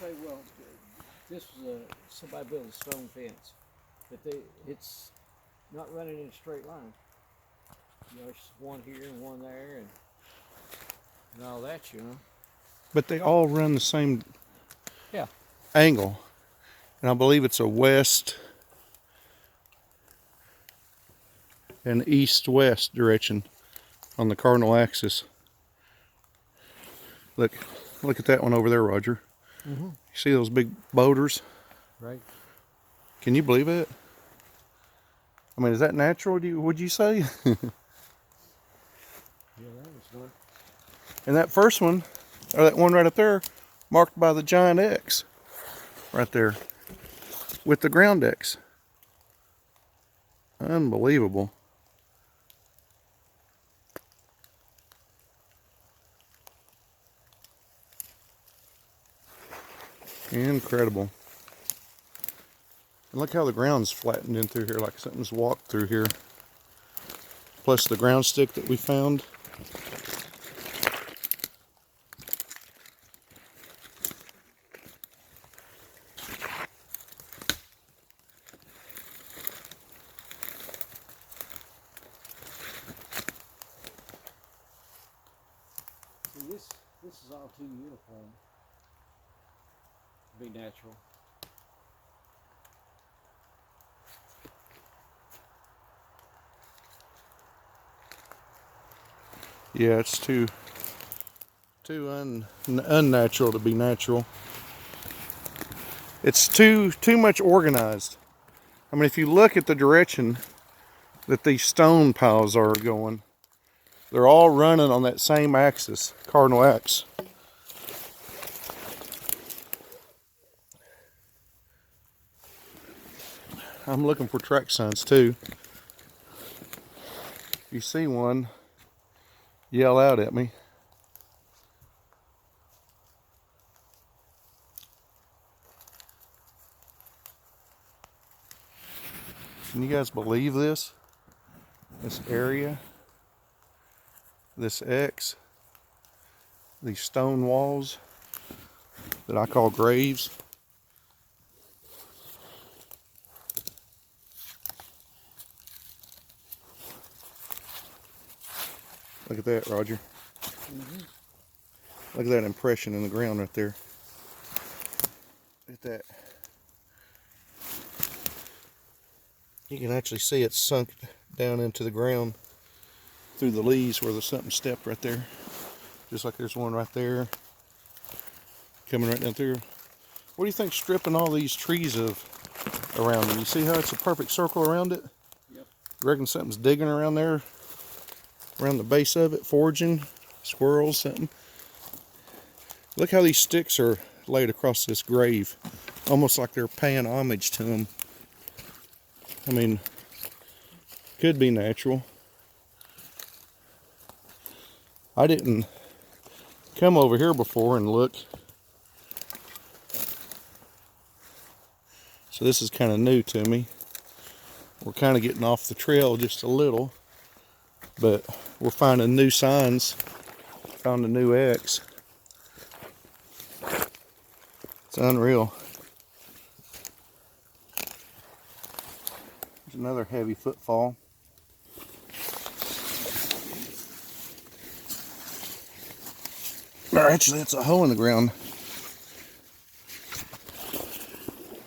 say, well, this was somebody built a stone fence, but it's not running in a straight line. You know, it's one here and one there, and all that, you know. But they all run the same Yeah. angle. And I believe it's a west and east-west direction on the cardinal axis. Look at that one over there, Roger. Mm-hmm. You see those big boulders? Right. Can you believe it? I mean, is that natural, would you say? Yeah, that was one. And that first one, or that one right up there, marked by the giant X. Right there. With the ground X. Unbelievable. Incredible. And look how the ground's flattened in through here, like something's walked through here. Plus the ground stick that we found. See, this is all too uniform to be natural. Yeah, it's too unnatural to be natural. It's too much organized. I mean, if you look at the direction that these stone piles are going, they're all running on that same axis, cardinal X. I'm looking for track signs too. If you see one, yell out at me. Can you guys believe this? This area, this X, these stone walls that I call graves. Look at that, Roger. Mm-hmm. Look at that impression in the ground right there. Look at that. You can actually see it sunk down into the ground through the leaves where there's something stepped right there. Just like there's one right there. Coming right down through. What do you think stripping all these trees of around them? You see how it's a perfect circle around it? Yep. You reckon something's digging around there? Around the base of it, foraging? Squirrels, something? Look how these sticks are laid across this grave. Almost like they're paying homage to them. I mean, could be natural. I didn't come over here before and look. So this is kind of new to me. We're kind of getting off the trail just a little, but we're finding new signs. Found a new X. It's unreal. There's another heavy footfall. Or actually, it's a hole in the ground.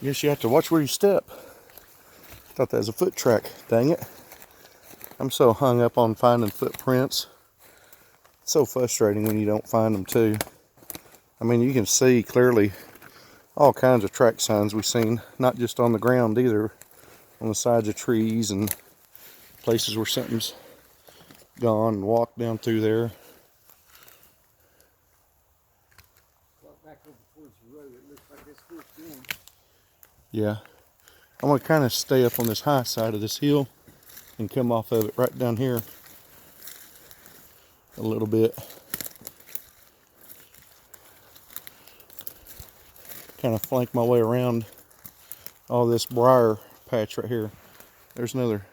Guess you have to watch where you step. Thought that was a foot track. Dang it. I'm so hung up on finding footprints. It's so frustrating when you don't find them too. I mean, you can see clearly all kinds of track signs we've seen, not just on the ground either, on the sides of trees and places where something's gone and walked down through there. Well, back over towards the road, it looks like this first one. Yeah. I'm going to kind of stay up on this high side of this hill and come off of it right down here a little bit. Kind of flank my way around all this briar patch right here. There's another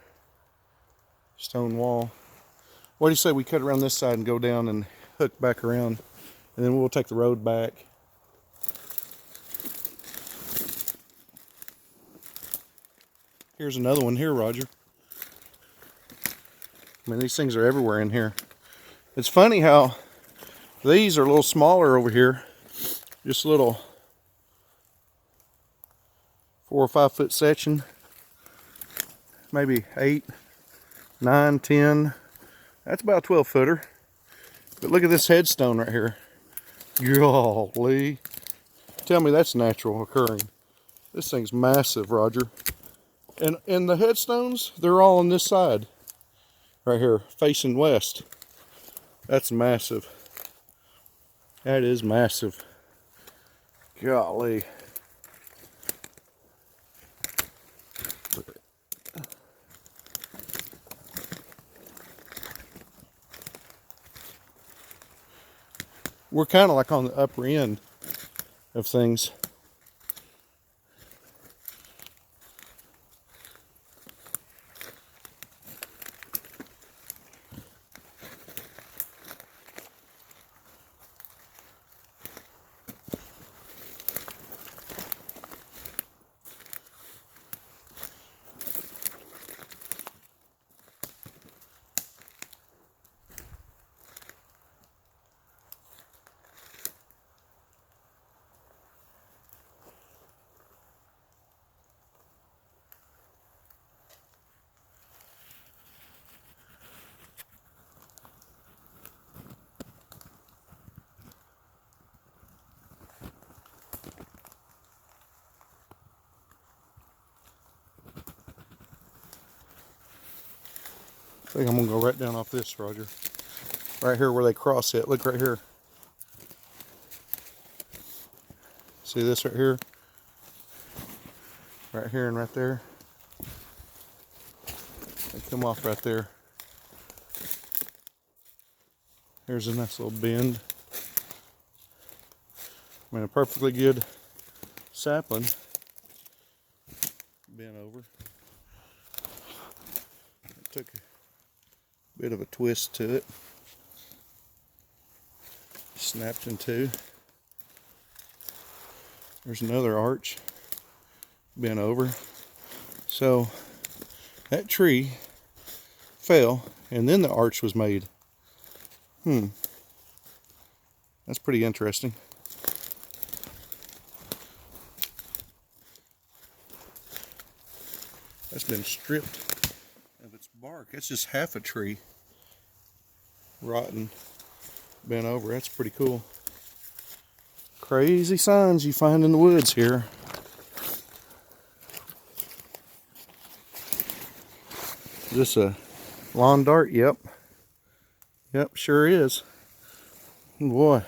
stone wall. What do you say we cut around this side and go down and hook back around, and then we'll take the road back. Here's another one here, Roger. I mean, these things are everywhere in here. It's funny how these are a little smaller over here. Just a little 4 or 5 foot section. Maybe 8, 9, 10. That's about a 12 footer. But look at this headstone right here. Golly. Tell me that's natural occurring. This thing's massive, Roger. And the headstones, they're all on this side. Right here, facing west. That's massive. That is massive. Golly. We're kind of like on the upper end of things. I think I'm gonna go right down off this, Roger. Right here where they cross it. Look right here. See this right here? Right here and right there. They come off right there. Here's a nice little bend. I mean, a perfectly good sapling. Bent over. It took a bit of a twist to it. Snapped in two. There's another arch. Bent over. So that tree fell and then the arch was made. That's pretty interesting. That's been stripped of its bark. That's just half a tree. Rotten. Bent over. That's pretty cool. Crazy signs you find in the woods here. Is this a lawn dart? Yep. Yep, sure is. Boy.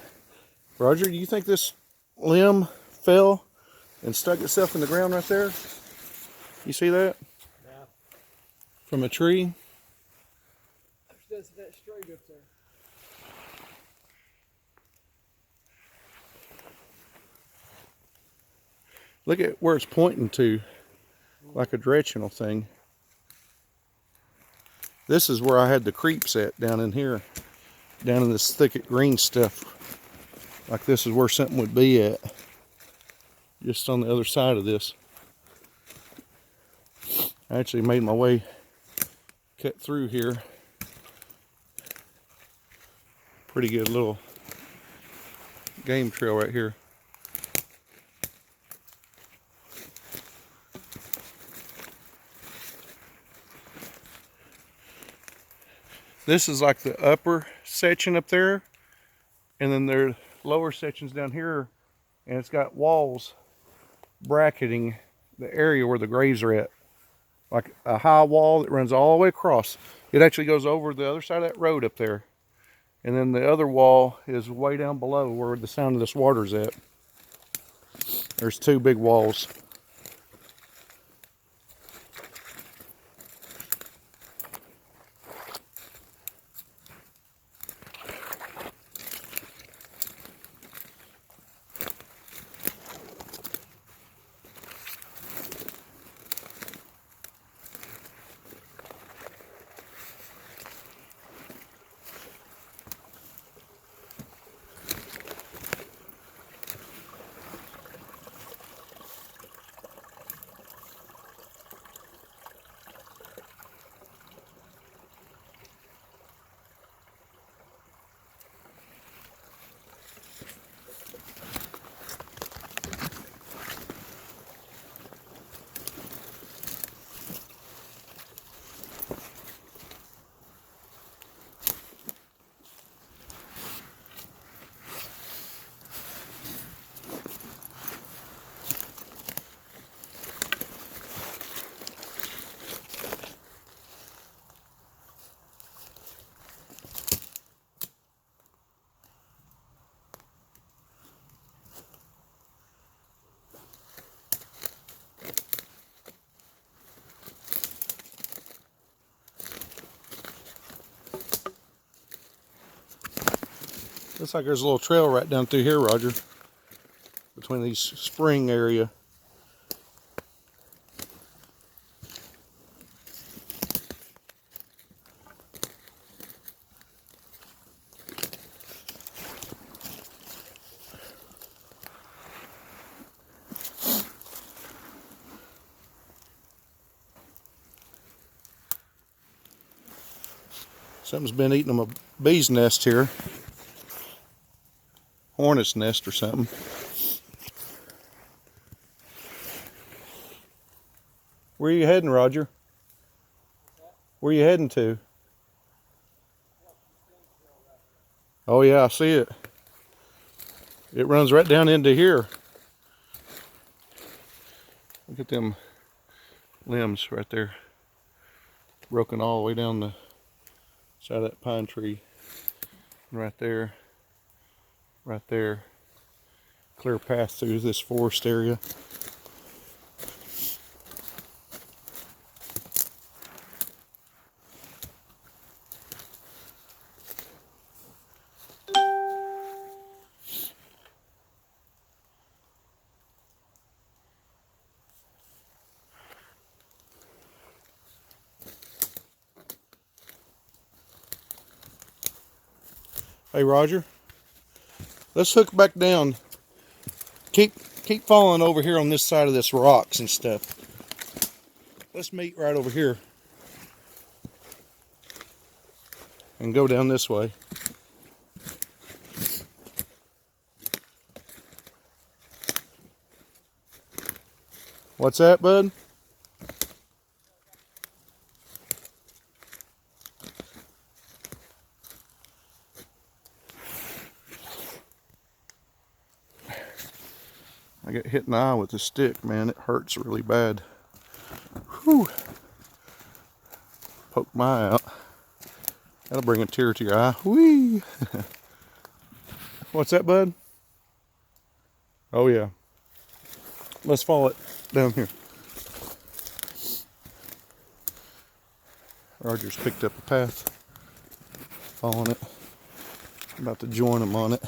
Roger, do you think this limb fell and stuck itself in the ground right there? You see that? Yeah. From a tree? There's that straight up there. Look at where it's pointing to, like a directional thing. This is where I had the creeps at, down in here. Down in this thicket green stuff. Like this is where something would be at. Just on the other side of this. I actually made my way, cut through here. Pretty good little game trail right here. This is like the upper section up there, and then there are lower sections down here, and it's got walls bracketing the area where the graves are at. Like a high wall that runs all the way across. It actually goes over the other side of that road up there. And then the other wall is way down below where the sound of this water's at. There's two big walls. Looks like there's a little trail right down through here, Roger, between these spring area. Something's been eating a bee's nest here. Hornet's nest or something. Where are you heading, Roger? Where are you heading to? Oh yeah, I see it. It runs right down into here. Look at them limbs right there. Broken all the way down the side of that pine tree. Right there. Right there. Clear path through this forest area. Hey Roger, let's hook back down. Keep falling over here on this side of this rocks and stuff. Let's meet right over here and go down this way. What's that, bud? I got hit in the eye with a stick, man. It hurts really bad. Whew. Poke my eye out. That'll bring a tear to your eye. Whee! What's that, bud? Oh, yeah. Let's follow it down here. Roger's picked up a path. Following it. I'm about to join him on it.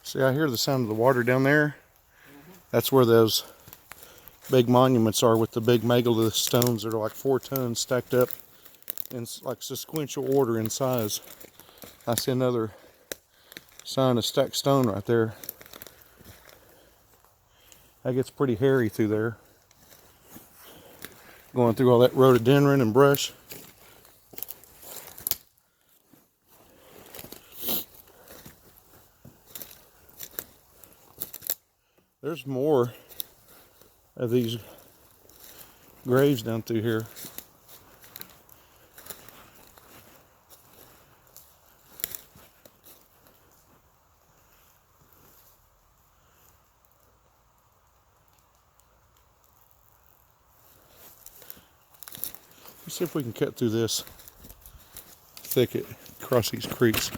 See, I hear the sound of the water down there. That's where those big monuments are with the big megalith stones that are like 4 tons stacked up in like sequential order in size. I see another sign of stacked stone right there. That gets pretty hairy through there. Going through all that rhododendron and brush. There's more of these graves down through here. Let's see if we can cut through this thicket, across these creeks.